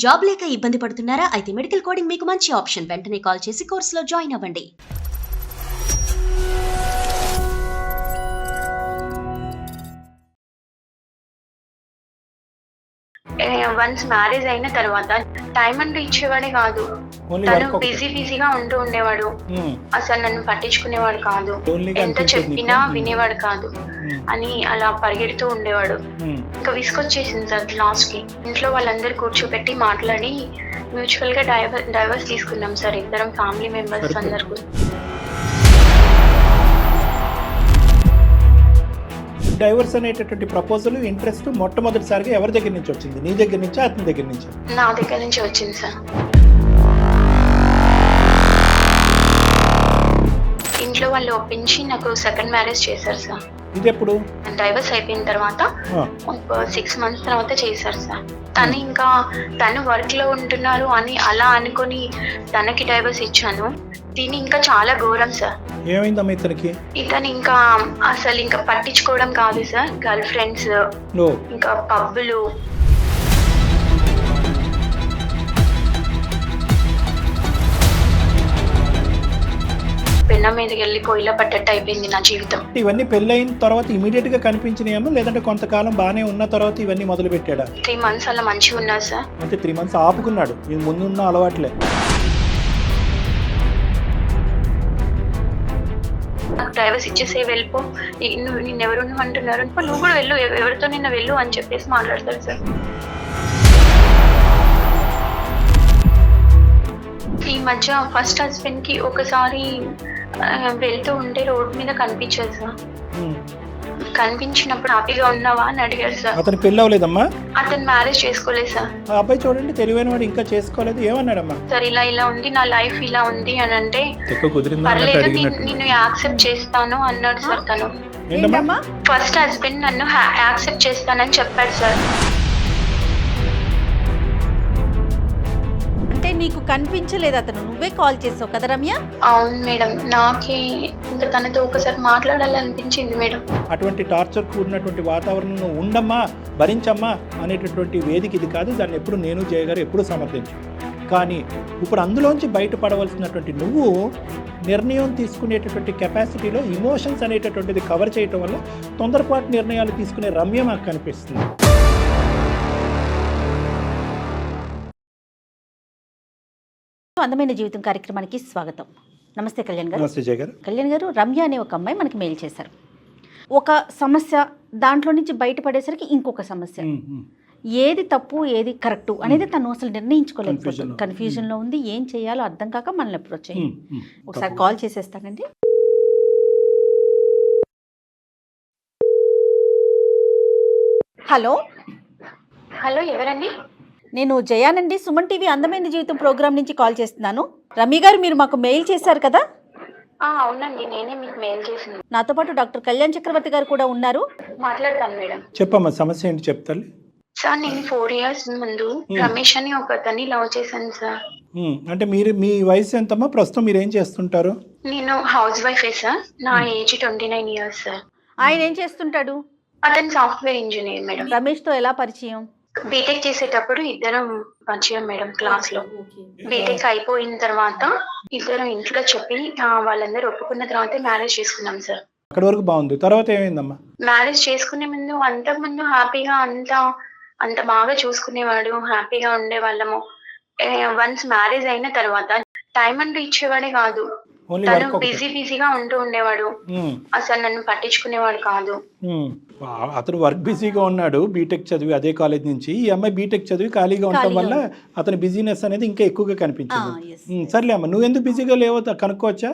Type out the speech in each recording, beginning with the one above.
Job లేక ఇబ్బంది పడుతున్నారా? అయితే మెడికల్ కోడింగ్ మీకు మంచి ఆప్షన్. వెంటనే కాల్ చేసి కోర్సులో జాయిన్ అవ్వండి. వన్స్ మ్యారేజ్ అయిన తర్వాత టైం అంటూ ఇచ్చేవాడే కాదు. తను బిజీగా ఉంటూ ఉండేవాడు. అసలు నన్ను పట్టించుకునేవాడు కాదు. ఎంత చెప్పినా వినేవాడు కాదు అని అలా పరిగెడుతూ ఉండేవాడు. ఇంకా విసుకొచ్చేసింది సార్ లాస్ట్ కి. ఇంట్లో వాళ్ళందరూ కూర్చోబెట్టి మాట్లాడి మ్యూచువల్ గా డైవర్స్ తీసుకున్నాం సార్, ఇద్దరం ఫ్యామిలీ మెంబర్స్ అందరు. డైవర్స్ అనేటటువంటి ప్రపోజల్ ఇంట్రెస్ట్ మొట్టమొదటిసారిగా ఎవరి దగ్గర నుంచి వచ్చింది? నీ దగ్గర నుంచి, అతని దగ్గర నుంచి? నా దగ్గర నుంచి వచ్చింది సార్. ఇంట్లో వాళ్ళు ఒప్పించి నాకు సెకండ్ మ్యారేజ్ చేశారు సార్. ఇది ఎప్పుడు? డైవర్స్ అయిపోయిన తర్వాత 6 months తర్వాత చేశారు సార్. తను వర్క్ లో ఉంటున్నారు అని అలా అనుకుని తనకి డైవర్స్ ఇచ్చాను. దీని ఇంకా చాలా ఘోరం సార్. ఏమైందమ్మా ఇతనికి? ఇతను ఇంకా అసలు ఇంకా పట్టించుకోవడం కాదు సార్. గర్ల్ ఫ్రెండ్స్, ఇంకా పబ్బులు, పెన్న మీదకి వెళ్ళి పొయ్యిలో పట్టట్టు అయిపోయింది నా జీవితం. ఇవన్నీ పెళ్ళైన తర్వాత ఇమీడియట్ గా కనిపించినాయమ్మా, లేదంటే కొంతకాలం బాగానే ఉన్న తర్వాత ఇవన్నీ మొదలు పెట్టాడా? 3 months అలా మంచిగా ఉన్నారు సార్. అంటే 3 months ఆపుకున్నాడు. ఇది ముందున్న అలవాట్లే. నాకు డ్రైవర్స్ ఇచ్చేసే వెళ్ళిపో, నిన్నెవరు అంటున్నారు, నువ్వు కూడా వెళ్ళు, ఎవరితో నిన్న వెళ్ళు అని చెప్పేసి మాట్లాడతారు సార్. ఈ మధ్య ఫస్ట్ హస్బెండ్ కి ఒకసారి వెళ్తూ ఉంటే రోడ్ మీద కనిపించారు సార్. కనిపించినప్పుడు హ్యాపీగా ఉన్నావా అని అడిగారు సార్. అతను పెళ్ళి అవ్వలేదమ్మా? అతను మ్యారేజ్ చేసుకోలేదు సార్. ఆ అబ్బాయి చూడండి తెలివైన వాడు, ఇంకా చేసుకోలేదు. ఏమన్నాడమ్మా? సార్ ఇలా ఉంది, నా లైఫ్ ఇలా ఉంది అని అంటే పర్లేదు నిన్ను యాక్సెప్ట్ చేస్తాను అన్నాడు సార్. తను ఫస్ట్ హస్బెండ్ నన్ను యాక్సెప్ట్ చేస్తానని చెప్పాడు సార్. అంటే నీకు కనిపించలేదు అతను, నువ్వే కాల్ చేసావు కదా రమ్య? అవును మేడం, నాకే ఇంకా తనతో ఒకసారి మాట్లాడాలనిపించింది మేడం. అటువంటి టార్చర్ కూడినటువంటి వాతావరణంలో ఉండమ్మా, భరించమ్మా అనేటటువంటి వేదిక ఇది కాదు. దాన్ని ఎప్పుడు నేను జయగారు ఎప్పుడు సమర్థించు. కానీ ఇప్పుడు అందులోంచి బయటపడవలసినటువంటి నువ్వు నిర్ణయం తీసుకునేటటువంటి కెపాసిటీలో ఇమోషన్స్ అనేటటువంటిది కవర్ చేయటం వల్ల తొందరపాటు నిర్ణయాలు తీసుకునే రమ్య మాకు కనిపిస్తుంది. అందమైన జీవితం కార్యక్రమానికి స్వాగతం. నమస్తే కళ్యాణ్ గారు. నమస్తే జయ గారు. కళ్యాణ్ గారు, రమ్య అనే ఒక అమ్మాయి మనకి మెయిల్ చేశారు. ఒక సమస్య, దాంట్లో నుంచి బయటపడేసరికి ఇంకొక సమస్య. ఏది తప్పు ఏది కరెక్టు అనేది తను అసలు నిర్ణయించుకోలేకపోతుంది. కన్ఫ్యూజన్లో ఉంది, ఏం చేయాలో అర్థం కాక మనల్ని అప్రోచ్ అయ్యింది. ఒకసారి కాల్ చేసేస్తానండి. హలో. హలో, ఎవరండి? నేను జయానండి, సుమన్ టీవీ అందమైన జీవితం ప్రోగ్రామ్ నుంచి కాల్ చేస్తున్నాను. రమ్య గారు, మీరు మాకు మెయిల్ చేశారు కదా? అవునండి, నేనే మీకు మెయిల్ చేసింది. నాతో పాటు డాక్టర్ కళ్యాణ్ చక్రవర్తి గారు కూడా ఉన్నారు. మాట్లాడతాను మేడం. చెప్పమ్మా, సమస్య ఏంటి చెప్తాను సార్. నేను 4 years ముందు రమేష్ అని ఒక అతన్ని లవ్ చేశాను సార్. అంటే మీ వయసు ఎంతమ్మా ప్రస్తుతం? మీరు ఏం చేస్తుంటారు? నేను హౌస్ వైఫే సార్. నా ఏజ్ 29 years సార్. ఆయన ఏం చేస్తుంటాడు? అతను సాఫ్ట్వేర్ ఇంజనీర్ మేడం. రమేష్ తో ఎలా పరిచయం? బీటెక్ చేసేటప్పుడు ఇద్దరం పరిచయం మేడం, క్లాస్ లో. బీటెక్ అయిపోయిన తర్వాత ఇద్దరం ఇంట్లో చెప్పి వాళ్ళందరూ ఒప్పుకున్న తర్వాత మ్యారేజ్ చేసుకున్నాం సార్. అక్కడి వరకు బాగుంది. తర్వాత ఏమైందమ్మా? మ్యారేజ్ చేసుకునే ముందు అంతకుముందు హ్యాపీగా అంత బాగా చూసుకునేవాడు, హ్యాపీగా ఉండేవాళ్ళము. వన్స్ మ్యారేజ్ అయిన తర్వాత టైం అంటూ ఇచ్చేవాడే కాదు. తను బిజీగా ఉంటూ ఉండేవాడు. అసలు నన్ను పట్టించుకునేవాడు కాదు. అతను వర్క్ బిజీగా ఉన్నాడు, బీటెక్ చదివి అదే కాలేజ్ నుంచి. ఈ అమ్మాయి బీటెక్ చదివి ఖాళీగా ఉండటం వల్ల అతని బిజీనెస్ అనేది ఇంకా ఎక్కువగా కనిపించింది. సర్లే అమ్మ, నువ్వు ఎందుకు బిజీగా లేవో కనుక్కోవచ్చా?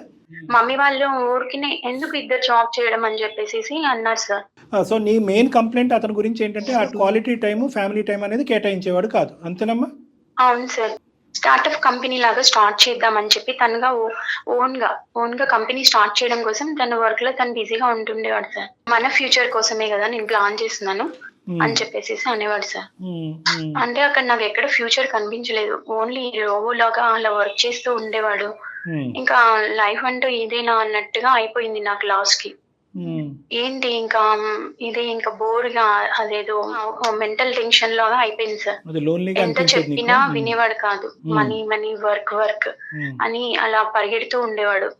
మమ్మీ వాళ్ళు ఊరికినే ఎందుకు ఇద్దరు జాబ్ చేయడం అని చెప్పేసి అన్నారు సార్. సో నీ మెయిన్ కంప్లైంట్ అతని గురించి ఏంటంటే ఆ క్వాలిటీ టైము, ఫ్యామిలీ టైం అనేది కేటాయించేవాడు కాదు, అంతేనమ్మా? అవును సార్. స్టార్ట్అప్ కంపెనీ లాగా స్టార్ట్ చేద్దామని చెప్పి తనగా ఓన్ గా కంపెనీ స్టార్ట్ చేయడం కోసం తన వర్క్ లో తను బిజీగా ఉంటుండేవాడు సార్. మన ఫ్యూచర్ కోసమే కదా నేను ప్లాన్ చేస్తున్నాను అని చెప్పేసి అనేవాడు సార్. అంటే అక్కడ నాకు ఎక్కడ ఫ్యూచర్ కనిపించలేదు. ఓన్లీ రోబో లాగా అలా వర్క్ చేస్తూ ఉండేవాడు. ఇంకా లైఫ్ అంటూ ఇదేనా అన్నట్టుగా అయిపోయింది నాకు లాస్ట్ కి. ఏంటి ఇంకా ఇది ఇంకా బోర్గా అదేదో మెంటల్ టెన్షన్ లాగా అయిపోయింది సార్. ఎంత చెప్పినా వినేవాడు కాదు. మనీ మనీ వర్క్ వర్క్ అని అలా పరిగెడుతూ ఉండేవాడు.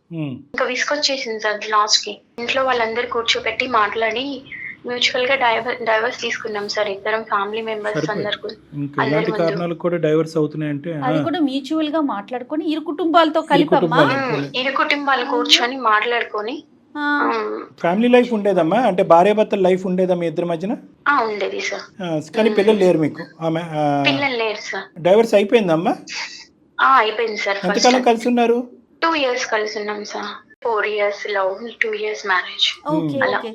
ఇంకా విసుకొచ్చేసింది సార్ లాస్ట్ కి. ఇంట్లో వాళ్ళందరూ కూర్చోబెట్టి మాట్లాడి మ్యూచువల్ గా డైవర్స్ తీసుకున్నాం సార్ ఇద్దరం ఫ్యామిలీ మెంబర్స్ అందరు. కారణాలు కూడా డైవర్స్ అవుతున్నాయంటే అది కూడా మ్యూచువల్ గా మాట్లాడుకొని ఇరు కుటుంబాలతో కలిపమ్మా, ఇరు కుటుంబాలు కూర్చొని మాట్లాడుకొని. ఫ్యామిలీ లైఫ్ ఉండేదమ్మా, అంటే భార్యాభర్తల లైఫ్ ఉండేదా మీ ఇద్దరి మధ్యన? ఉండేది సార్. కానీ పిల్లలు లేరు మీకు? పిల్లలు లేరు సార్. డైవర్స్ అయిపోయిందమ్మా? అయిపోయింది సార్. ఎంతకాలం కలిసి ఉన్నారు? 2 years కలిసి ఉన్నాం sir. 4 years love, 2 years marriage.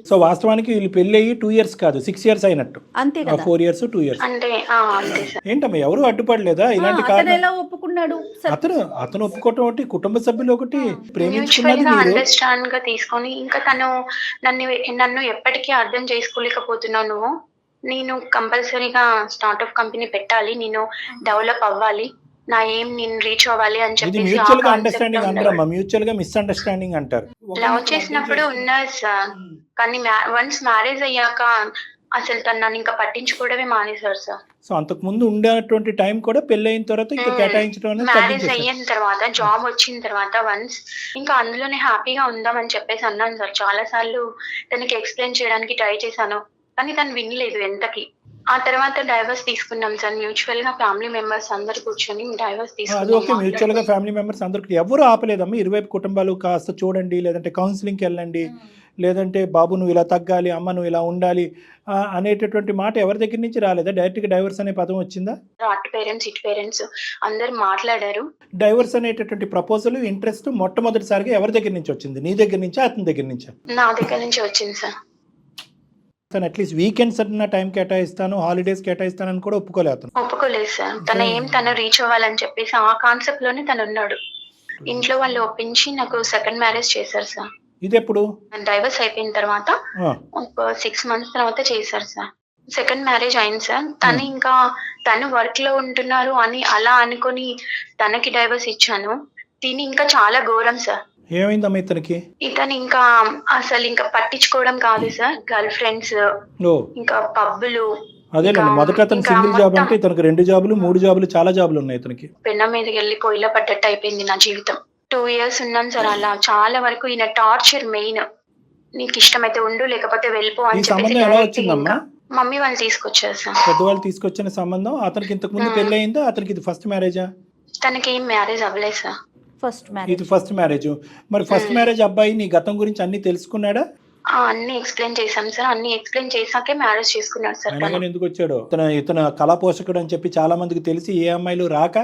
So వాస్తవానికి వీళ్ళు పెళ్లి అయ్యి 2 years కాదు 6 years అయినట్టు. అంతే కదా, 4 years 2 years అంటే అంతే సార్. ఏంటమ్మా ఎవరు అడ్డుపడలేదా ఇలాంటి అతను ఎలా ఒప్పుకున్నాడు? అతను ఒప్పుకోవటం ఒకటి, కుటుంబ సభ్యులు ఒకటి, మ్యూచువల్ గా అండర్స్టాండ్ గా తీసుకొని ఇంకా తను నన్ను ఎప్పటికీ అర్థం చేసుకోలేకపోతున్నావు నువ్వు. నేను కంపల్సరీగా స్టార్ట్అప్ కంపెనీ పెట్టాలి, నేను డెవలప్ అవ్వాలి, నా ఏం నేను రీచ్ అవ్వాలి అని చెప్పేసి మ్యూచువల్ గా అండర్స్టాండింగ్ అంటారమ్మా, మ్యూచువల్ గా మిస్అండర్స్టాండింగ్ అంటారు. లవ్ చేసినప్పుడు ఉన్నది సార్, కానీ వన్స్ మ్యారేజ్ అయ్యాక అసలు తను నన్ను ఇంకా పట్టించుకోవడమే మానేశారు సార్. సో అంతకు ముందు ఉండేటువంటి టైం కూడా పెళ్లి అయిన తర్వాత ఇంకా కేటాయించడం, మ్యారేజ్ అయిన తర్వాత జాబ్ వచ్చిన తర్వాత వన్స్ ఇంకా అందులోనే హ్యాపీగా ఉందామని చెప్పేసి అన్నాను సార్. చాలా సార్లు తనకి ఎక్స్ప్లెయిన్ చేయడానికి ట్రై చేశాను, కానీ తను వినలేదు ఎంతకి. ఆ తర్వాత డైవర్స్ తీసుకున్నాం సార్. మ్యూచువల్ గా ఫ్యామిలీ మెంబర్స్ అందరు కూర్చొని డైవర్స్ తీసుకున్నాం. మ్యూచువల్ గా ఫ్యామిలీ మెంబర్స్ అందరికి ఎవరు ఆపలేదమ్మా? ఇరువైపు కుటుంబాలు కాస్త చూడండి, లేదంటే కౌన్సిలింగ్కి వెళ్ళండి, లేదంటే బాబు నువ్వు ఇలా తగ్గాలి, అమ్మ నువ్వు ఇలా ఉండాలి అనేటటువంటి మాట ఎవరి దగ్గర నుంచి రాలేదా? డైరెక్ట్ గా డైవర్స్ అనే పదం వచ్చిందా? అటు పేరెంట్స్ ఇటు పేరెంట్స్ అందరు మాట్లాడారు. డైవర్స్ అనేటటువంటి ప్రపోజల్ ఇంట్రెస్ట్ మొట్టమొదటిసారిగా ఎవరి దగ్గర నుంచి వచ్చింది? నీ దగ్గర నుంచా అతని దగ్గర నుంచా? నా దగ్గర నుంచి వచ్చింది సార్. తను అట్లీస్ట్ వీకెండ్స్ అన్న టైం కేటాయిస్తాను, హాలిడేస్ కేటాయిస్తానని కూడా ఒప్పుకోలేదు సార్. తను రీచ్ అవ్వాలని చెప్పేసి ఆ కాన్సెప్ట్ లోనే తను ఉన్నాడు. ఇంట్లో వాళ్ళు ఒప్పించి నాకు సెకండ్ మ్యారేజ్ చేశారు సార్. ఇది ఎప్పుడు? డైవర్స్ అయిపోయిన తర్వాత 6 months తర్వాత చేశారు సార్. సెకండ్ మ్యారేజ్ అయింది సార్. తను వర్క్ లో ఉంటున్నారు అని అలా అనుకుని తనకి డైవర్స్ ఇచ్చాను. తిని ఇంకా చాలా ఘోరం సార్. ఏమైందమ్మా ఇతనికి? ఇతను ఇంకా అసలు ఇంకా పట్టించుకోవడం కాదు సార్, గర్ల్ ఫ్రెండ్స్ ఇంకా పబ్బులు. అదేలేండి, మొదట అతను సింగిల్ జాబ్ అంటే ఇతనికి 2 జాబులు 3 జాబులు చాలా జాబులు ఉన్నాయి ఇతనికి. పెన్న మీదకి వెళ్ళి పొయ్యిలో పడ్డట్టు అయిపోయింది నా జీవితం. 2 years ఉన్నాను సార్ అలా. చాలా వరకు ఈయన టార్చర్ మెయిన్. నీకు ఇష్టమైతే ఉండు, లేకపోతే వెళ్ళిపో అని చెప్పేసి మమ్మీ వాళ్ళు తీసుకొచ్చారు సార్. పెద్దవాళ్ళు తీసుకొచ్చిన సంబంధం. అతనికి ఇంతకు ముందు పెళ్లి అయిందా? అతనికి ఇది ఫస్ట్ మ్యారేజా? తనకి ఏం మ్యారేజ్ అవ్వలేదు సార్. ఇది ఫస్ట్ మ్యారేజ్. మరి ఫస్ట్ మ్యారేజ్ అబ్బాయి నీ గతం గురించి అన్ని తెలుసుకున్నాడా? అన్ని ఎక్స్ప్లెయిన్ చేశాం సార్. అన్ని ఎక్స్ప్లెయిన్ చేశాకే మ్యారేజ్ చేసుకున్నాడు సార్. ఎందుకు వచ్చాడు? ఇతను కళా పోషకుడు అని చెప్పి చాలా మందికి తెలిసి ఏ అమ్మాయిలు రాక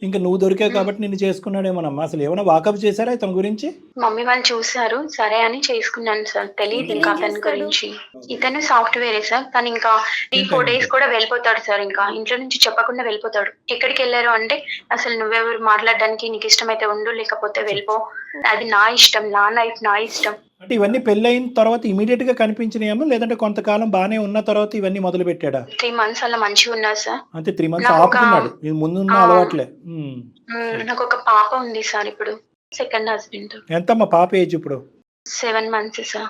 ఇంకా నువ్వు దొరికావు కాబట్టి నిన్ను చేసుకున్నాడేమోనమ్మా. అసలు ఏమైనా వాకప్ చేశారా ఇతని గురించి? మమ్మీ వాళ్ళు చూసారు, సరే అని చేసుకున్నాను సార్. తెలియదు ఇంకా అతని గురించి. ఇతను సాఫ్ట్వేరే సార్. తను ఇంకా 3-4 days కూడా వెళ్ళిపోతాడు సార్. ఇంకా ఇంట్లో నుంచి చెప్పకుండా వెళ్ళిపోతాడు. ఎక్కడికి వెళ్ళారు అంటే అసలు నువ్వెవరు మాట్లాడడానికి, నీకు ఇష్టమైతే ఉండు, లేకపోతే వెళ్ళిపో, అది నా ఇష్టం, నా లైఫ్ నా ఇష్టం. అంటే ఇవన్నీ పెళ్లి అయిన తర్వాత ఇమీడియట్ గా కనిపించినాయేమో, లేదంటే కొంతకాలం బానే ఉన్న తర్వాత ఇవన్నీ మొదలు పెట్టాడా? 3 months అలా మంచిగా ఉన్నా సార్. అంటే 3 months ఆపుకున్నాడు. ముందున్న అలవాట్లే. నాకు ఒక పాప ఉంది సార్. ఇప్పుడు సెకండ్ హస్బెండ్. ఎంతమ్మా పాప ఏజ్ ఇప్పుడు? 7 months సార్.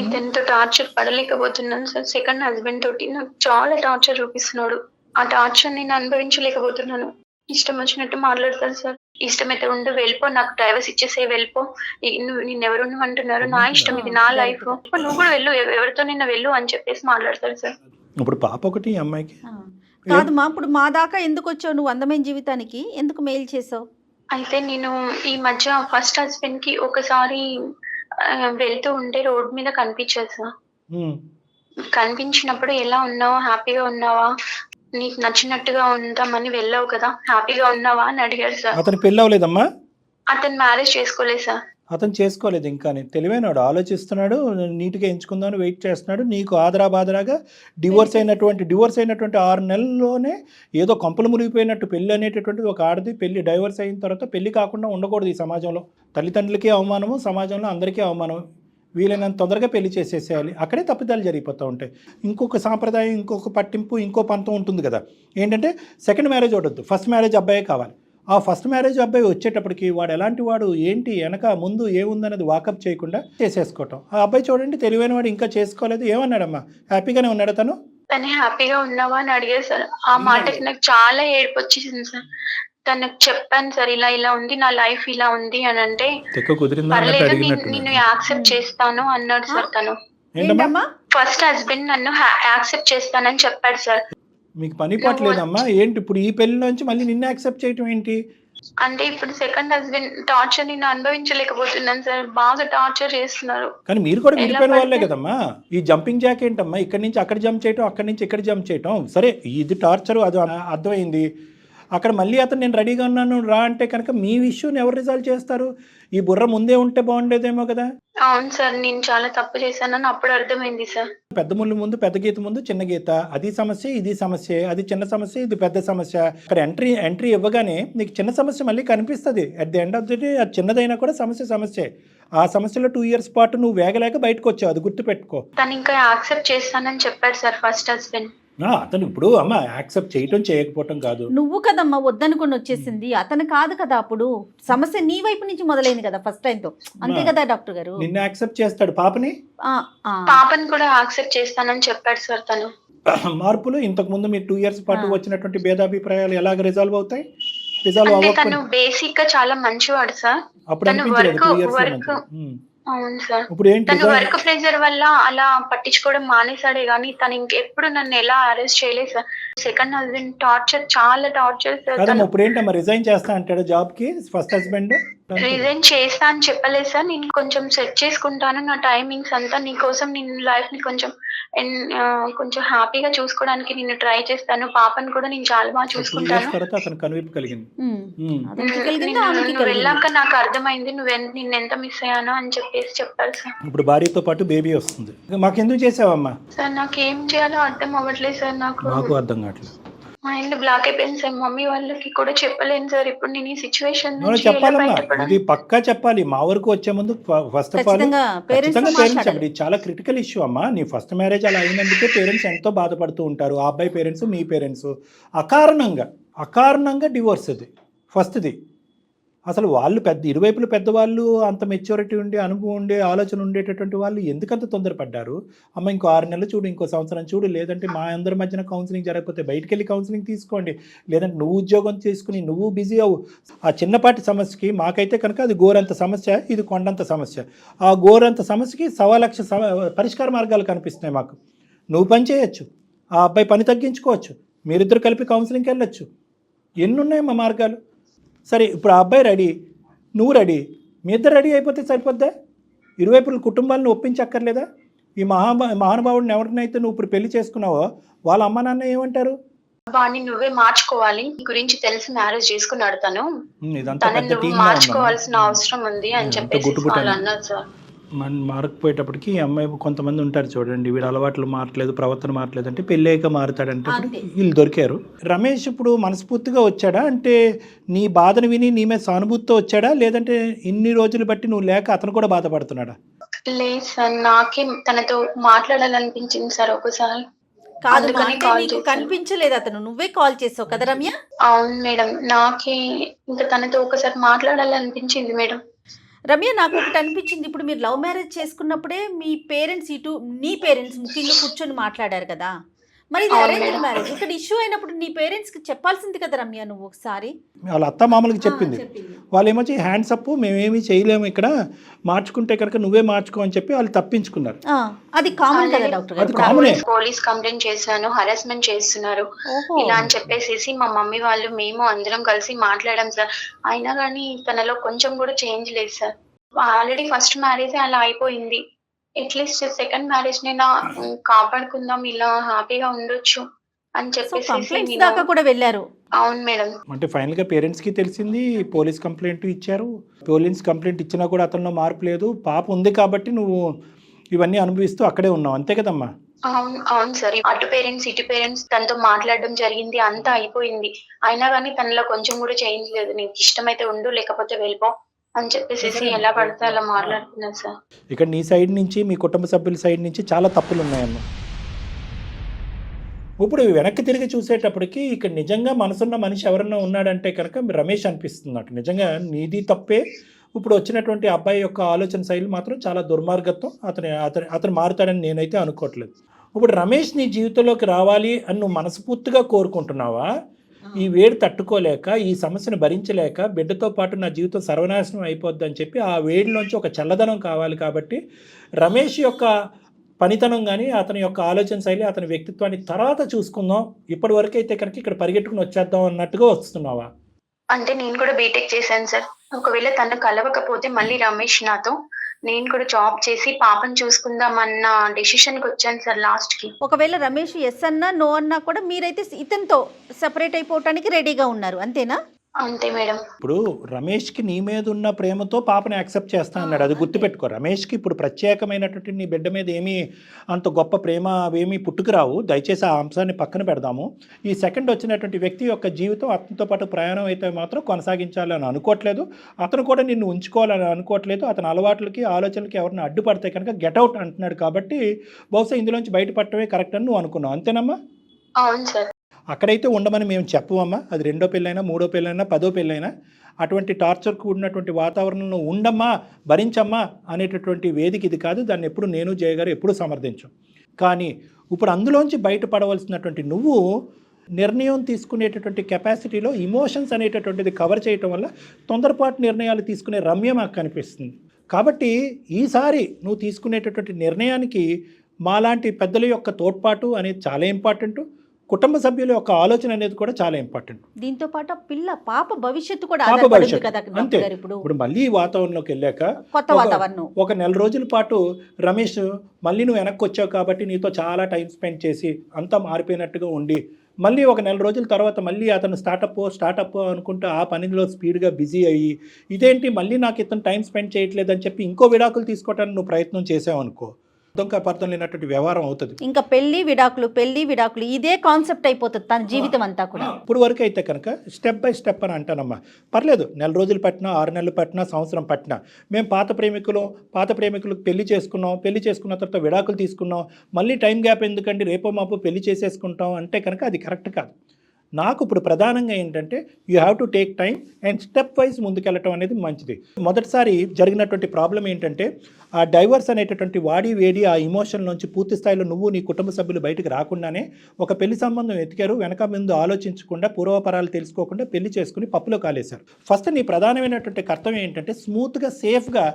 ఇతనితో టార్చర్ పడలేకపోతున్నాను సార్. సెకండ్ హస్బెండ్ తోటి నాకు చాలా టార్చర్ చూపిస్తున్నాడు. ఆ టార్చర్ నేను అనుభవించలేకపోతున్నాను. ఇష్టం వచ్చినట్టు మాట్లాడతాను సార్. ఇష్టమైతే ఉండు, వెళ్ళిపో, నాకు డైవర్స్ ఇచ్చేసే, వెళ్ళిపో, నిన్నెవరు అంటున్నారు, నా ఇష్టం, ఇది నా లైఫ్, నువ్వు కూడా వెళ్ళు, ఎవరితో నిన్న వెళ్ళు అని చెప్పేసి మాట్లాడతారు సార్. ఇప్పుడు పాప ఒకటి అమ్మాయికి కాదమ్మా. ఇప్పుడు మా దాకా ఎందుకు వచ్చావు నువ్వు? అందమైన జీవితానికి ఎందుకు మెయిల్ చేసావు? అయితే నేను ఈ మధ్య ఫస్ట్ హస్బెండ్ కి ఒకసారి వెళ్తూ ఉంటే రోడ్ మీద కనిపించారు సార్. కనిపించినప్పుడు ఎలా ఉన్నావు, హ్యాపీగా ఉన్నావా, నీకు నచ్చినట్టుగా ఉంటామని వెళ్ళావు కదా, హ్యాపీగా ఉన్నావా అని అడిగారు సార్. అతను పెళ్లి అవ్వలేదమ్మా? అతను మ్యారేజ్ చేసుకోలేదు సార్. అతను చేసుకోలేదు ఇంకా. తెలివైనవాడు, ఆలోచిస్తున్నాడు, నీట్గా ఎంచుకుందామని వెయిట్ చేస్తున్నాడు. నీకు ఆదరాబాదరాగా డివోర్స్ అయినటువంటి 6 నెలల్లోనే ఏదో కొంపలు మునిగిపోయినట్టు పెళ్లి అనేటటువంటిది ఒక ఆడది. పెళ్లి డైవర్స్ అయిన తర్వాత పెళ్లి కాకుండా ఉండకూడదు ఈ సమాజంలో. తల్లిదండ్రులకి అవమానము, సమాజంలో అందరికీ అవమానం. వీలైనంత తొందరగా పెళ్లి చేసేసేయాలి. అక్కడే తప్పిదాలు జరిగిపోతూ ఉంటాయి. ఇంకొక సాంప్రదాయం, ఇంకొక పట్టింపు, ఇంకో పంతం ఉంటుంది కదా. ఏంటంటే సెకండ్ మ్యారేజ్ ఉండొద్దు, ఫస్ట్ మ్యారేజ్ అబ్బాయే కావాలి. ఆ ఫస్ట్ మ్యారేజ్ అబ్బాయి వచ్చేటప్పటికి వాడు ఎలాంటి వాడు ఏంటి వెనక ముందు ఏముందన్నది వాకప్ చేయకుండా చేసేసుకోవటం. ఆ అబ్బాయి చూడండి తెలివైన వాడు, ఇంకా చేసుకోలేదు. ఏమన్నాడమ్మా, హ్యాపీగానే ఉన్నాడు తను? తను హ్యాపీగా ఉన్నావా అని అడిగారు సార్. ఆ మాటకి నాకు చాలా ఏడుపు వచ్చేసింది సార్. తనకు చెప్పాను సార్, ఇలా ఇలా ఉంది నా లైఫ్, ఇలా ఉంది అని అంటే పర్లేదు నేను యాక్సెప్ట్ చేస్తాను అన్నాడు సార్. తను ఏంటమ్మా ఫస్ట్ హస్బెండ్ నన్ను యాక్సెప్ట్ చేస్తానని చెప్పాడు సార్. మీకు పని పట్టలేదమ్మా ఏంటి ఇప్పుడు ఈ పెళ్లి నుంచి మళ్ళీ నిన్ను యాక్సెప్ట్ చేయటం ఏంటి? అంటే ఇప్పుడు సెకండ్ హస్బెండ్ టార్చర్ నేను అనుభవించలేకపోతున్నాను సార్. బాగా టార్చర్ చేస్తున్నారు. కానీ మీరు కూడా విడిపోయిన వాళ్ళే కదమ్మా. ఈ జంపింగ్ జాక్ ఏంటమ్మా, ఇక్కడి నుంచి అక్కడ జంప్ చేయటం, అక్కడి నుంచి ఇక్కడ జంప్ చేయటం. సరే ఇది టార్చర్, అది అర్థమైంది. అక్కడ మళ్ళీ అతను నేను రెడీగా ఉన్నాను రా అంటే కనుక మీ ఇష్యూని ఎవరు రిజాల్వ్ చేస్తారు? ఈ బుర్ర ముందే ఉంటే బాగుండేదేమో కదా. అవును సార్, నేను చాలా తప్పు చేశానని అప్పుడు అర్థమైంది సార్. పెద్ద ముళ్ళు ముందు పెద్ద గీత ముందు చిన్న గీత, అది సమస్య ఇది సమస్య, అది చిన్న సమస్య ఇది పెద్ద సమస్య. అక్కడ ఎంట్రీ ఇవ్వగానే నీకు చిన్న సమస్య మళ్ళీ కనిపిస్తుంది. At the end of the day అది చిన్నదైనా కూడా సమస్యే. ఆ సమస్యలో 2 years పాటు నువ్వు వేగలేక బయటకు వచ్చావు, అది గుర్తుపెట్టుకో. తను ఇంకా యాక్సెప్ట్ చేస్తానని చెప్పాడు సార్ ఫస్ట్ హస్బెండ్. అతను ఇప్పుడు అమ్మ యాక్సెప్ట్ చేయటం చేయకపోవటం కాదు, నువ్వు కదమ్మా వద్దనుకొని వచ్చేసింది, అతను కాదు కదా. అప్పుడు సమస్య నీ వైపు నుంచి మొదలైంది కదా ఫస్ట్ టైం తో, అంతే కదా డాక్టర్ గారు? నిన్ను యాక్సెప్ట్ చేస్తాడు, పాపని పాపని కూడా యాక్సెప్ట్ చేస్తానని చెప్పాడు సార్ తను. మార్పులు ఇంతకు ముందు మీరు 2 years పాటు వచ్చినటువంటి భేదాభిప్రాయాలు ఎలాగ రిజాల్వ్ అవుతాయి? రిజాల్వ్ అంటే అవ్వకపోతే తను బేసిక్ గా చాలా మంచివాడు సార్. అప్పుడు తను అనిపించలేదు 2 years వర్క్ అవును సార్. ఇప్పుడు ఏంటి తను వర్క్ ప్రెషర్ వల్ల అలా పట్టించుకోవడం మానేసాడే గానీ తను ఇంకెప్పుడు నన్ను ఎలా అరెస్ట్ చేయలేదు సార్. సెకండ్ హస్బెండ్ టార్చర్, చాలా టార్చర్ సార్. కదమ్మా ఇప్పుడు ఏంటమ్మా రిజైన్ చేస్తా అంటాడు జాబ్ కి ఫస్ట్ హస్బెండ్? రిజైన్ చేస్తా అని చెప్పలేదు సార్. నేను కొంచెం సెట్ చేసుకుంటాను నా టైమింగ్స్ అంతా, నీకోసం నేను లైఫ్ ని కొంచెం హ్యాపీగా చూసుకోవడానికి నేను ట్రై చేస్తాను. పాపని కూడా నేను చాలా బాగా చూసుకుంటాను. అతను కనువిప్పు కలిగింది. నువ్వు వెళ్ళాక నాకు అర్థమైంది నిన్నెంత మిస్ అయ్యానో అని చెప్పేసి చెప్పారు సార్. ఇప్పుడు భార్యతో పాటు బేబీ వస్తుంది. మాకెందుకు చేసావమ్మా? సార్ నాకు ఏం చేయాలో అర్థం అవ్వట్లేదు సార్. నాకు అర్థం కావట్లేదు. మైండ్ బ్లాక్ అయిపోయింది సార్. మమ్మీ వాళ్ళకి కూడా చెప్పలేను సార్ ఇప్పుడు నేను ఈ సిచ్యువేషన్ నుంచి చెప్పాలమ్మా, ఇది పక్కా చెప్పాలి. మా వరకు వచ్చే ముందు ఫస్ట్ ఆఫ్ ఆల్ పేరెంట్స్ చెప్పండి, చాలా క్రిటికల్ ఇష్యూ అమ్మా. నీ ఫస్ట్ మ్యారేజ్ అలా అయినందుకే పేరెంట్స్ ఎంతో బాధపడుతూ ఉంటారు. ఆ అబ్బాయి పేరెంట్స్, మీ పేరెంట్స్ అకారణంగా డివోర్స్. అది ఫస్ట్ది. అసలు వాళ్ళు ఇరువైపులు పెద్దవాళ్ళు, అంత మెచ్యూరిటీ ఉండి అనుభవం ఉండే ఆలోచన ఉండేటటువంటి వాళ్ళు ఎందుకంత తొందరపడ్డారు? అమ్మ ఇంకో 6 నెలలు చూడు, ఇంకో సంవత్సరం చూడు, లేదంటే మా అందరి మధ్యన కౌన్సిలింగ్ జరగకపోతే బయటికి వెళ్ళి కౌన్సిలింగ్ తీసుకోండి, లేదంటే నువ్వు ఉద్యోగం చేసుకుని నువ్వు బిజీ అవ్వు. ఆ చిన్నపాటి సమస్యకి మాకైతే కనుక అది గోరంత సమస్య, ఇది కొండంత సమస్య. ఆ గోరంత సమస్యకి 1,00,000 పరిష్కార మార్గాలు కనిపిస్తున్నాయి మాకు. నువ్వు పని చేయొచ్చు, ఆ అబ్బాయి పని తగ్గించుకోవచ్చు, మీరిద్దరు కలిపి కౌన్సిలింగ్కి వెళ్ళొచ్చు. ఎన్నున్నాయమ్మా మార్గాలు. సరే ఇప్పుడు ఆ అబ్బాయి రెడీ, నువ్వు రెడీ, మీ ఇద్దరు రెడీ అయిపోతే సరిపోద్దా? ఇరువైపుల కుటుంబాలను ఒప్పించక్కర్లేదా? ఈ మహానుభావుడిని ఎవరినైతే నువ్వు ఇప్పుడు పెళ్లి చేసుకున్నావో వాళ్ళ అమ్మ నాన్న ఏమంటారు? వాడిని నువ్వే మార్చుకోవాలి, నీ గురించి తెలిసి మ్యారేజ్ చేసుకున్నాడు తను, నువ్వు మార్చుకోవాల్సిన అవసరం ఉంది అని చెప్పేసి వాళ్ళు అన్నారు సార్. మారకపోయేటప్పటికి ఈ అమ్మాయి కొంతమంది ఉంటారు చూడండి, వీడు అలవాట్లు మారట్లేదు, ప్రవర్తన మారట్లేదు అంటే పెళ్ళాక మారుతాడంటే వీళ్ళు దొరికారు. రమేష్ ఇప్పుడు మనస్ఫూర్తిగా వచ్చాడా? అంటే నీ బాధను విని నీ మీద సానుభూతితో వచ్చాడా, లేదంటే ఇన్ని రోజులు బట్టి నువ్వు లేక అతను కూడా బాధపడుతున్నాడా? లేదు సార్, నాకే తనతో మాట్లాడాలనిపించింది సార్ ఒకసారి. కనిపించలేదు అతను, నువ్వే కాల్ చేసావు కదా రమ్య? అవును మేడం, నాకే ఇంకా తనతో ఒకసారి మాట్లాడాలనిపించింది మేడం. రమ్య నాకు ఒకటి అనిపించింది, ఇప్పుడు మీరు లవ్ మ్యారేజ్ చేసుకున్నప్పుడే మీ పేరెంట్స్ నీ పేరెంట్స్ ముఖ్యంగా కూర్చొని మాట్లాడారు కదా, మరి ఇది అరేంజ్డ్ మ్యారేజ్. ఇక్కడ ఇష్యూ అయినప్పుడు నీ పేరెంట్స్కి చెప్పాల్సింది కదా రమ్య నువ్వు ఒకసారి. వాళ్ళ అత్త మామూలుగా చెప్పింది, వాళ్ళు ఏమొచ్చి హ్యాండ్స్ అప్ మేమేమి చేయలేము ఇక్కడ, మార్చుకుంటే కనుక నువ్వే మార్చుకో అని చెప్పి వాళ్ళు తప్పించుకున్నారు. అది కామన్ కదా డాక్టర్ గారు? పోలీస్ కంప్లైంట్ చేశాను, హరాస్మెంట్ చేస్తున్నారు ఇలా అని చెప్పేసి మా మమ్మీ వాళ్ళు మేము అందరం కలిసి మాట్లాడాం సార్. అయినా కానీ తనలో కొంచెం కూడా చేంజ్ లేదు సార్. ఆల్రెడీ ఫస్ట్ మ్యారేజ్ అలా అయిపోయింది, అట్లీస్ట్ సెకండ్ మ్యారేజ్ నైనా కాపాడుకుందాం, ఇలా హ్యాపీగా ఉండొచ్చు అని చెప్పేసి దాకా కూడా వెళ్ళారు. అవును మేడం. అంటే ఫైనల్ గా పేరెంట్స్ కి తెలిసింది, పోలీస్ కంప్లైంట్ ఇచ్చారు. పోలీస్ కంప్లైంట్ ఇచ్చినా కూడా అతనిలో మార్పు లేదు. పాప ఉంది కాబట్టి నువ్వు ఇవన్నీ అనుభవిస్తూ అక్కడే ఉన్నావు, అంతే కదమ్మా? అవును సార్. అటు పేరెంట్స్ ఇటు పేరెంట్స్ తనతో మాట్లాడడం జరిగింది, అంతా అయిపోయింది. అయినా కానీ తనలో కొంచెం కూడా చేంజ్ లేదు. నీకు ఇష్టమైతే ఉండు, లేకపోతే వెళ్ళిపో అని చెప్పేసి ఎలా పడితే అలా మాట్లాడుతున్నారు సార్. ఇక్కడ నీ సైడ్ నుంచి, మీ కుటుంబ సభ్యుల సైడ్ నుంచి చాలా తప్పులు ఉన్నాయమ్మా. ఇప్పుడు వెనక్కి తిరిగి చూసేటప్పటికి ఇక్కడ నిజంగా మనసున్న మనిషి ఎవరన్నా ఉన్నాడంటే కనుక రమేష్ అనిపిస్తుంది నాకు. నిజంగా నీది తప్పే. ఇప్పుడు వచ్చినటువంటి అబ్బాయి యొక్క ఆలోచన శైలి మాత్రం చాలా దుర్మార్గత్వం. అతను మారుతాడని నేనైతే అనుకోవట్లేదు. ఇప్పుడు రమేష్ నీ జీవితంలోకి రావాలి అని నువ్వు మనస్ఫూర్తిగా కోరుకుంటున్నావా? ఈ వేడి తట్టుకోలేక, ఈ సమస్యను భరించలేక, బిడ్డతో పాటు నా జీవితం సర్వనాశనం అయిపోద్ది అని చెప్పి ఆ వేడిలోంచి ఒక చల్లదనం కావాలి. కాబట్టి రమేష్ యొక్క పనితనం కానీ, అతని యొక్క ఆలోచన శైలి, అతని వ్యక్తిత్వాన్ని తర్వాత చూసుకుందాం, ఇప్పటి వరకు అయితే కనుక ఇక్కడ పరిగెట్టుకుని వచ్చేద్దాం అన్నట్టుగా వస్తున్నావా? అంటే నేను కూడా బీటెక్ చేశాను సార్. ఒకవేళ తను కలవకపోతే మళ్ళీ రమేష్ నాతో, నేను కూడా జాబ్ చేసి పాపను చూసుకుందాం అన్న డెసిషన్ కి వచ్చాను సార్ లాస్ట్ కి. ఒకవేళ రమేష్ ఎస్ అన్నా నో అన్నా కూడా మీరైతే ఇతనితో సెపరేట్ అయిపోవటానికి రెడీగా ఉన్నారు, అంతేనా? అంతే మేడం. ఇప్పుడు రమేష్కి నీ మీద ఉన్న ప్రేమతో పాపని యాక్సెప్ట్ చేస్తా అన్నాడు. అది గుర్తుపెట్టుకో. రమేష్కి ఇప్పుడు ప్రత్యేకమైనటువంటి నీ బిడ్డ మీద ఏమీ అంత గొప్ప ప్రేమ అవేమీ పుట్టుకురావు. దయచేసి ఆ అంశాన్ని పక్కన పెడదాము. ఈ సెకండ్ వచ్చినటువంటి వ్యక్తి యొక్క జీవితం అతనితో పాటు ప్రయాణం అయితే మాత్రం కొనసాగించాలని అనుకోవట్లేదు. అతను కూడా నిన్ను ఉంచుకోవాలని అనుకోవట్లేదు. అతని అలవాట్లకి, ఆలోచనలకి ఎవరిని అడ్డుపడితే కనుక గెట్అవుట్ అంటున్నాడు. కాబట్టి బహుశా ఇందులోంచి బయటపడటమే కరెక్ట్ అని నువ్వు అనుకున్నావు, అంతేనమ్మా? అవును సార్. అక్కడైతే ఉండమని మేము చెప్పమమ్మా. అది 2వ పెళ్ళైనా, 3వ పెళ్ళైనా, 10వ పెళ్ళైనా అటువంటి టార్చర్ కూడినటువంటి వాతావరణంలో ఉండమ్మా, భరించమ్మా అనేటటువంటి వేదిక ఇది కాదు. దాన్ని ఎప్పుడు నేను జయగారు ఎప్పుడు సమర్థించాం. కానీ ఇప్పుడు అందులోంచి బయటపడవలసినటువంటి నువ్వు నిర్ణయం తీసుకునేటటువంటి కెపాసిటీలో ఇమోషన్స్ అనేటటువంటిది కవర్ చేయటం వల్ల తొందరపాటు నిర్ణయాలు తీసుకునే రమ్య మాకు కనిపిస్తుంది. కాబట్టి ఈసారి నువ్వు తీసుకునేటటువంటి నిర్ణయానికి మాలాంటి పెద్దల యొక్క తోడ్పాటు అనేది చాలా ఇంపార్టెంట్. కుటుంబ సభ్యుల యొక్క ఆలోచన అనేది కూడా చాలా ఇంపార్టెంట్. దీంతో పాటు పాప భవిష్యత్తు కూడా పాప భవిష్యత్తు కదా అంతే. డాక్టర్. ఇప్పుడు మళ్ళీ ఈ వాతావరణంలోకి వెళ్ళాక కొత్త వాతావరణం ఒక నెల రోజుల పాటు రమేష్ మళ్ళీ నువ్వు వెనక్కి వచ్చావు కాబట్టి నీతో చాలా టైం స్పెండ్ చేసి అంతా మారిపోయినట్టుగా ఉండి, మళ్ళీ ఒక నెల రోజుల తర్వాత మళ్ళీ అతను స్టార్టప్ అనుకుంటూ ఆ పనిలో స్పీడ్గా బిజీ అయ్యి, ఇదేంటి మళ్ళీ నాకు ఇతను టైం స్పెండ్ చేయట్లేదని చెప్పి ఇంకో విడాకులు తీసుకోవడానికి నువ్వు ప్రయత్నం చేసావు అనుకో, అర్థం లేనటువంటి వ్యవహారం అవుతుంది. ఇంకా పెళ్లి విడాకులు ఇదే కాన్సెప్ట్ అయిపోతుంది తన జీవితం అంతా కూడా. ఇప్పుడు వరకు అయితే కనుక స్టెప్ బై స్టెప్ అని అంటానమ్మా. పర్లేదు, నెల రోజులు పట్టినా, 6 నెలలు పట్టినా, సంవత్సరం పట్టినా, మేము పాత ప్రేమికులకు పెళ్లి చేసుకున్న తర్వాత విడాకులు తీసుకున్నాం, మళ్ళీ టైం గ్యాప్ ఎందుకండి, రేపో మాపో పెళ్లి చేసేసుకుంటాం అంటే కనుక అది కరెక్ట్ కాదు. నాకు ఇప్పుడు ప్రధానంగా ఏంటంటే you have to take time and step wise ముందుకెళ్ళటం అనేది మంచిది. మొదటిసారి జరిగినటువంటి ప్రాబ్లం ఏంటంటే ఆ డైవర్స్ అనేటటువంటి వాడి వేడి ఆ ఇమోషన్ నుంచి పూర్తి స్థాయిలో నువ్వు నీ కుటుంబ సభ్యులు బయటకు రాకుండానే ఒక పెళ్లి సంబంధం ఎతికారు. వెనక ముందు ఆలోచించకుండా, పూర్వపరాలు తెలుసుకోకుండా పెళ్లి చేసుకుని పప్పులో కాలేశారు. ఫస్ట్ నీ ప్రధానమైనటువంటి కర్తవ్యం ఏంటంటే స్మూత్గా, సేఫ్గా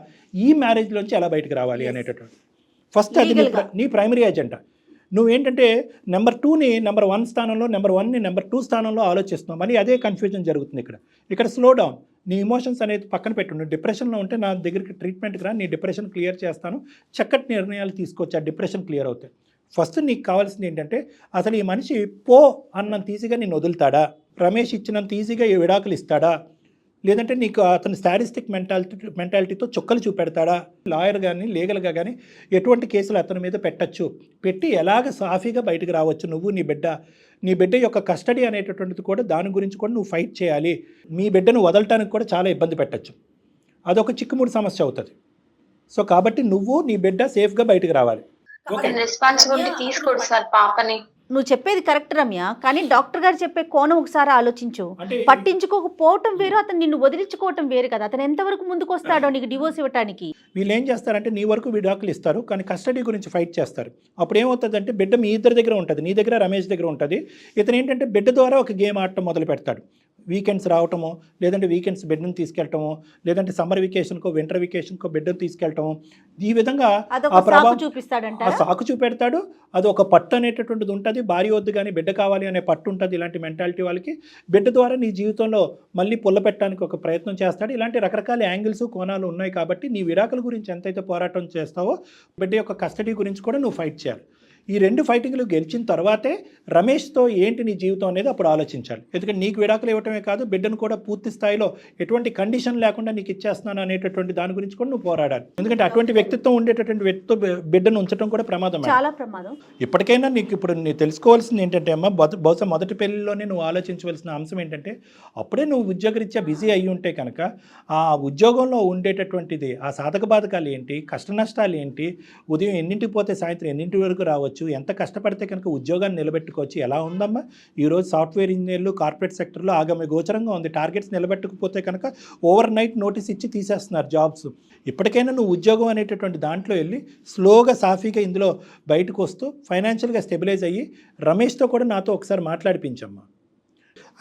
ఈ మ్యారేజ్లోంచి ఎలా బయటకు రావాలి అనేటటువంటి ఫస్ట్ అది నీ ప్రైమరీ ఎజెండా. నువ్వేంటంటే నెంబర్ 2ని నెంబర్ 1 స్థానంలో, నెంబర్ 1ని నెంబర్ 2 స్థానంలో ఆలోచిస్తున్నావు. మళ్ళీ అదే కన్ఫ్యూజన్ జరుగుతుంది ఇక్కడ స్లో డౌన్. నీ ఇమోషన్స్ అనేది పక్కన పెట్టు. నువ్వు డిప్రెషన్లో ఉంటే నా దగ్గరికి ట్రీట్మెంట్కి రా, నీ డిప్రెషన్ క్లియర్ చేస్తాను. చక్కటి నిర్ణయాలు తీసుకొచ్చి ఆ డిప్రెషన్ క్లియర్ అవుతాయి. ఫస్ట్ నీకు కావాల్సింది ఏంటంటే అసలు ఈ మనిషి అన్నంత ఈజీగా నేను వదులుతాడా, రమేష్ ఇచ్చినంత ఈజీగా ఈ విడాకులు ఇస్తాడా, లేదంటే నీకు అతను స్టాటిస్టిక్ మెంటాలిటీతో చుక్కలు చూపెడతాడా, లాయర్ కానీ లీగల్గా కానీ ఎటువంటి కేసులు అతని మీద పెట్టి ఎలాగ సాఫీగా బయటకు రావచ్చు నువ్వు, నీ బిడ్డ యొక్క కస్టడీ అనేటటువంటిది కూడా దాని గురించి కూడా నువ్వు ఫైట్ చేయాలి. మీ బిడ్డను వదలటానికి కూడా చాలా ఇబ్బంది పెట్టచ్చు. అదొక చిక్కుముడి సమస్య అవుతుంది. సో కాబట్టి నువ్వు నీ బిడ్డ సేఫ్గా బయటకు రావాలి. రెస్పాన్సిబిలిటీ తీసుకోడు సార్ పాపని. నువ్వు చెప్పేది కరెక్ట్ రమ్య, కానీ డాక్టర్ గారు చెప్పే కోణం ఒకసారి ఆలోచించు. పట్టించుకోకపోవటం వేరు, అతను నిన్ను వదిలించుకోవటం వేరు కదా. అతను ఎంతవరకు ముందుకు వస్తాడో నీకు డివోర్స్ ఇవ్వడానికి. వీళ్ళు ఏం చేస్తారంటే నీ వరకు విడాకులు ఇస్తారు, కానీ కస్టడీ గురించి ఫైట్ చేస్తారు. అప్పుడు ఏమవుతుందంటే బిడ్డ మీ ఇద్దరి దగ్గర ఉంటుంది, నీ దగ్గర రమేష్ దగ్గర ఉంటుంది. ఇతను ఏంటంటే బిడ్డ ద్వారా ఒక గేమ్ ఆడటం మొదలు పెడతాడు. వీకెండ్స్ రావటమో, లేదంటే వీకెండ్స్ బిడ్డను తీసుకెళ్ళటమో, లేదంటే సమ్మర్ వెకేషన్కో, వింటర్ వెకేషన్కో బిడ్డను తీసుకెళ్ళటమో, ఈ విధంగా ఆ ప్రభావం సాకు చూపెడతాడు. అది ఒక పట్టు అనేటటువంటిది ఉంటుంది. భార్య వద్దు కానీ బిడ్డ కావాలి అనే పట్టు ఉంటుంది. ఇలాంటి మెంటాలిటీ వాళ్ళకి బిడ్డ ద్వారా నీ జీవితంలో మళ్ళీ పుల్ల పెట్టడానికి ఒక ప్రయత్నం చేస్తాడు. ఇలాంటి రకరకాల యాంగిల్స్, కోణాలు ఉన్నాయి. కాబట్టి నీ విడాకుల గురించి ఎంతైతే పోరాటం చేస్తావో బిడ్డ యొక్క కస్టడీ గురించి కూడా నువ్వు ఫైట్ చేయాలి. ఈ 2 ఫైటింగ్లు గెలిచిన తర్వాతే రమేష్తో ఏంటి నీ జీవితం అనేది అప్పుడు ఆలోచించాలి. ఎందుకంటే నీకు విడాకులు ఇవ్వటమే కాదు, బిడ్డను కూడా పూర్తి స్థాయిలో ఎటువంటి కండిషన్ లేకుండా నీకు ఇచ్చేస్తున్నాను అనేటటువంటి దాని గురించి కూడా నువ్వు పోరాడాలి. ఎందుకంటే అటువంటి వ్యక్తిత్వం ఉండేటటువంటి వ్యక్తితో బిడ్డను ఉంచడం కూడా ప్రమాదం, చాలా ప్రమాదం. ఇప్పటికైనా నీకు ఇప్పుడు నీ తెలుసుకోవాల్సింది ఏంటంటే అమ్మ, బహుశా మొదటి పెళ్లిలోనే నువ్వు ఆలోచించవలసిన అంశం ఏంటంటే అప్పుడే నువ్వు ఉద్యోగరీత్యా బిజీ అయ్యి ఉంటే కనుక ఆ ఉద్యోగంలో ఉండేటటువంటిది, ఆ సాధక బాధకాలు ఏంటి, కష్ట నష్టాలు ఏంటి, ఉదయం ఎన్నింటికి పోతే సాయంత్రం ఎన్నింటి వరకు రావచ్చు, నిలబెట్టుకోవచ్చు, ఎంత కష్టపడితే కనుక ఉద్యోగాన్ని నిలబెట్టుకోవచ్చు. ఎలా ఉందమ్మా ఈరోజు సాఫ్ట్వేర్ ఇంజనీర్లు కార్పొరేట్ సెక్టర్లో ఆగమ్య గోచరంగా ఉంది. టార్గెట్స్ నిలబెట్టకపోతే కనుక ఓవర్ నైట్ నోటీస్ ఇచ్చి తీసేస్తున్నారు జాబ్స్. ఇప్పటికైనా నువ్వు ఉద్యోగం అనేటటువంటి దాంట్లో వెళ్ళి స్లోగా సాఫీగా ఇందులో బయటకు వస్తూ ఫైనాన్షియల్గా స్టెబిలైజ్ అయ్యి రమేష్తో కూడా నాతో ఒకసారి మాట్లాడిపించమ్మా.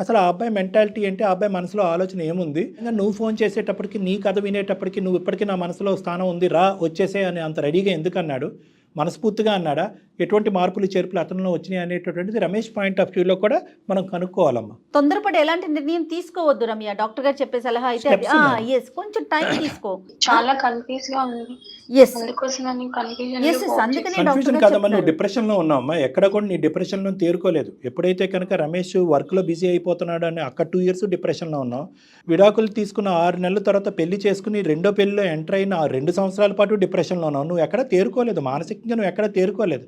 అసలు ఆ అబ్బాయి మెంటాలిటీ ఏంటి, ఆ అబ్బాయి మనసులో ఆలోచన ఏముంది, నువ్వు ఫోన్ చేసేటప్పటికి నీ కథ వినేటప్పటికి నువ్వు ఇప్పటికీ నా మనసులో స్థానం ఉంది రా వచ్చేసే అని అంత రెడీగా ఎందుకు అన్నాడు, మనస్ఫూర్తిగా అన్నాడా, ఎటువంటి మార్పులు చేర్పులు అతనిలో వచ్చినాయి అనేటటువంటిది రమేష్ పాయింట్ ఆఫ్ వ్యూలో కూడా మనం కనుక్కోవాలమ్మా. తొందరపడి ఎలాంటి నిర్ణయం తీసుకోవద్దు రమ్య. డాక్టర్ గారు చెప్పే సలహా అయితే ఎస్ కొంచెం టైం తీసుకో. చాలా కన్ఫ్యూజ్ గా ఉంది. ఎస్ అందుకోసం కన్ఫ్యూజన్ కాదమ్మా, నువ్వు డిప్రెషన్లో ఉన్నావమ్మా. ఎక్కడ కూడా నీ డిప్రెషన్లో తేరుకోలేదు. ఎప్పుడైతే కనుక రమేష్ వర్క్లో బిజీ అయిపోతున్నాడు అని అక్కడ 2 years డిప్రెషన్లో ఉన్నావు. విడాకులు తీసుకున్న 6 నెలల తర్వాత పెళ్లి చేసుకుని రెండో పెళ్లిలో ఎంటర్ అయిన 2 సంవత్సరాల పాటు డిప్రెషన్లో ఉన్నావు. నువ్వు ఎక్కడ తేరుకోలేదు, మానసికంగా నువ్వు ఎక్కడ తేరుకోలేదు.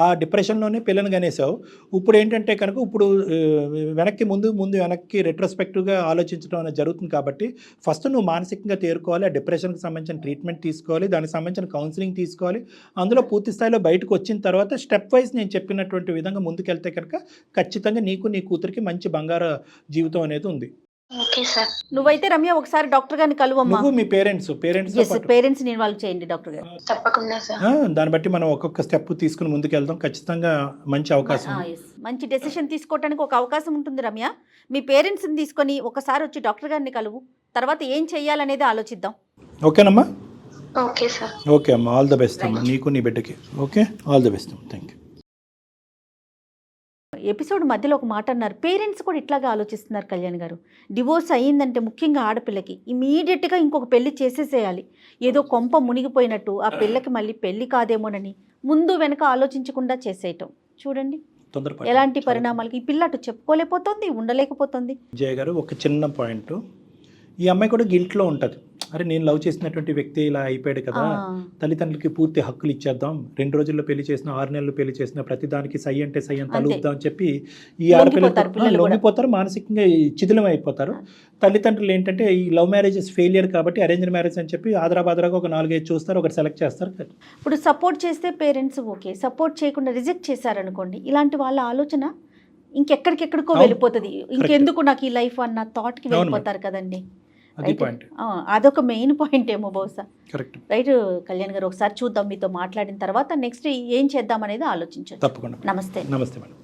ఆ డిప్రెషన్లోనే పిల్లని కనేసావు. ఇప్పుడు ఏంటంటే కనుక ఇప్పుడు వెనక్కి ముందు వెనక్కి రెట్రోస్పెక్టివ్గా ఆలోచించడం అనేది జరుగుతుంది. కాబట్టి ఫస్ట్ నువ్వు మానసికంగా తేరుకోవాలి, ఆ డిప్రెషన్కి సంబంధించిన ట్రీట్మెంట్ తీసుకోవాలి, దానికి సంబంధించిన కౌన్సిలింగ్ తీసుకోవాలి. అందులో పూర్తి స్థాయిలో బయటకు వచ్చిన తర్వాత స్టెప్ వైజ్ నేను చెప్పినటువంటి విధంగా ముందుకెళ్తే కనుక ఖచ్చితంగా నీకు నీ కూతురికి మంచి బంగారు జీవితం అనేది ఉంది. నువ్వైతే రమ్య ఒకసారి డాక్టర్ గారిని కలువమ్మా. నువ్వు మీ పేరెంట్స్ ఇన్వాల్వ్ చేయండి డాక్టర్ గారు. తప్పకుండా సార్. దాన్ని బట్టి మనం ఒక్కొక్క స్టెప్ తీసుకుని ముందుకెళ్దాం. ఖచ్చితంగా మంచి అవకాశం, మంచి డెసిషన్ తీసుకోవడానికి ఒక అవకాశం ఉంటుంది రమ్య. మీ పేరెంట్స్ని తీసుకొని ఒకసారి వచ్చి డాక్టర్ గారిని కలువు, తర్వాత ఏం చెయ్యాలనేది ఆలోచిద్దాం. ఓకేనమ్మా? Okay sir. ఓకే అమ్మా, ఆల్ ద బెస్ట్ అమ్మా నీకు నీ బిడ్డకి. ఓకే, ఆల్ ద బెస్ట్ అమ్మా, థ్యాంక్ యూ. ఎపిసోడ్ మధ్యలో ఒక మాట అన్నారు, పేరెంట్స్ కూడా ఇట్లాగా ఆలోచిస్తున్నారు కళ్యాణ్ గారు. డివోర్స్ అయ్యిందంటే ముఖ్యంగా ఆడపిల్లకి ఇమీడియట్గా ఇంకొక పెళ్లి చేసేసేయాలి, ఏదో కొంప మునిగిపోయినట్టు, ఆ పిల్లకి మళ్ళీ పెళ్లి కాదేమోనని ముందు వెనక ఆలోచించకుండా చేసేయటం. చూడండి ఎలాంటి పరిణామాలకి ఈ పిల్ల అటు చెప్పుకోలేకపోతుంది, ఉండలేకపోతుంది. జయ గారు ఒక చిన్న పాయింట్, ఈ అమ్మాయి కూడా గిల్ట్లో ఉంటుంది. అరే నేను లవ్ చేసినటువంటి వ్యక్తి ఇలా అయిపోయాడు కదా, తల్లిదండ్రులకి పూర్తి హక్కులు ఇచ్చేద్దాం, 2 రోజుల్లో పెళ్లి చేసిన 6 నెలలు పెళ్లి చేసిన ప్రతిదానికి సై అంటే సై అని తలుపుదాం అని చెప్పి ఈ ఆడపిల్లలు లొంగిపోతారు, మానసికంగా చిదిలం అయిపోతారు. తల్లిదండ్రులు ఏంటంటే ఈ లవ్ మ్యారేజెస్ ఫెయిలియర్ కాబట్టి అరేంజ్ మ్యారేజ్ అని చెప్పి ఆదరాబాదరాగా ఒక 4-5 చూస్తారు, ఒకటి సెలెక్ట్ చేస్తారు. ఇప్పుడు సపోర్ట్ చేస్తే పేరెంట్స్ ఓకే, సపోర్ట్ చేయకుండా రిజెక్ట్ చేశారనుకోండి, ఇలాంటి వాళ్ళ ఆలోచన ఇంకెక్కడికెక్కడికో వెళ్ళిపోతుంది. ఇంకెందుకు నాకు ఈ లైఫ్ అన్న థాట్కి వెళ్ళిపోతారు కదండి. అదొక మెయిన్ పాయింట్ ఏమో బహుశా. రైట్ కళ్యాణ్ గారు, ఒకసారి చూద్దాం మీతో మాట్లాడిన తర్వాత నెక్స్ట్ ఏం చేద్దాం అనేది ఆలోచించండి. తప్పకుండా. నమస్తే. నమస్తే మేడం.